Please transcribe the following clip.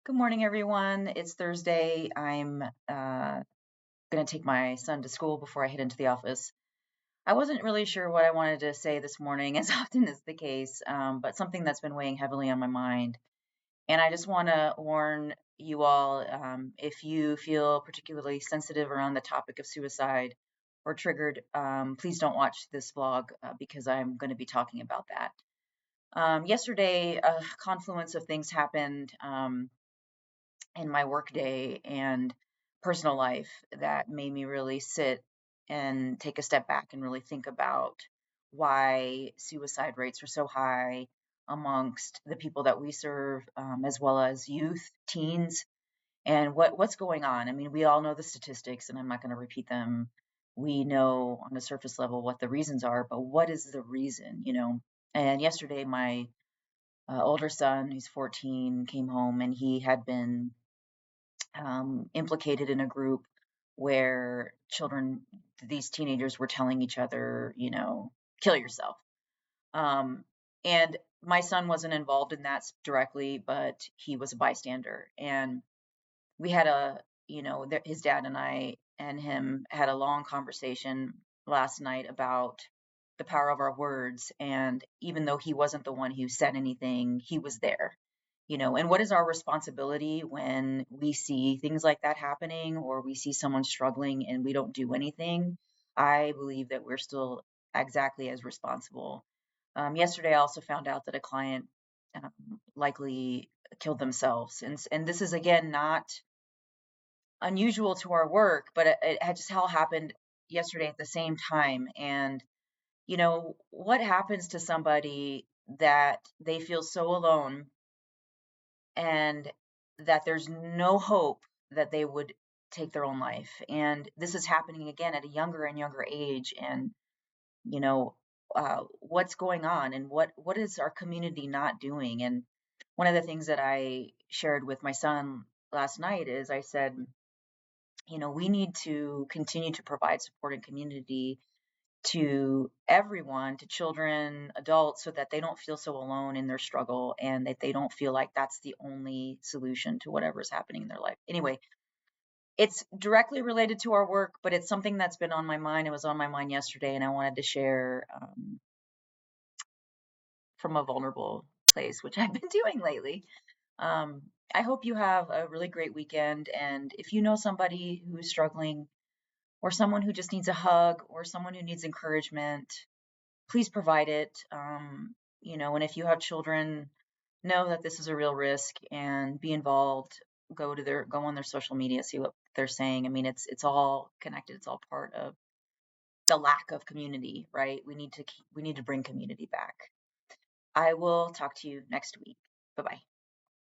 Good morning, everyone. It's Thursday. I'm going to take my son to school before I head into the office. I wasn't really sure what I wanted to say this morning, as often is the case, but something that's been weighing heavily on my mind. And I just want to warn you all if you feel particularly sensitive around the topic of suicide or triggered, please don't watch this vlog because I'm going to be talking about that. Yesterday, a confluence of things happened. In my workday and personal life that made me really sit and take a step back and really think about why suicide rates are so high amongst the people that we serve, as well as youth, teens, and what's going on. I mean, we all know the statistics, and I'm not going to repeat them. We know on a surface level what the reasons are, but what is the reason? And yesterday, my older son, who's 14, came home and he had been implicated in a group where these teenagers were telling each other, kill yourself. Um, and my son wasn't involved in that directly, but he was a bystander. And we had his dad and I and him had a long conversation last night about the power of our words. And even though he wasn't the one who said anything, he was there. And what is our responsibility when we see things like that happening or we see someone struggling and we don't do anything? I believe that we're still exactly as responsible. Yesterday, I also found out that a client likely killed themselves, and this is again not unusual to our work, but it had just all happened yesterday at the same time. And what happens to somebody that they feel so alone and that there's no hope that they would take their own life? And this is happening again at a younger and younger age. And you know what's going on, and what is our community not doing? And one of the things that I shared with my son last night is I said, we need to continue to provide support and community to everyone, to children, adults, so that they don't feel so alone in their struggle and that they don't feel like that's the only solution to whatever's happening in their life. Anyway, it's directly related to our work, but it's something that's been on my mind. It was on my mind yesterday, and I wanted to share from a vulnerable place, which I've been doing lately. Um, I hope you have a really great weekend. And if you know somebody who's struggling, or someone who just needs a hug, or someone who needs encouragement, please provide it. And if you have children, know that this is a real risk and be involved. Go on their social media, see what they're saying. I mean, it's all connected. It's all part of the lack of community, right? We need to bring community back. I will talk to you next week. Bye bye.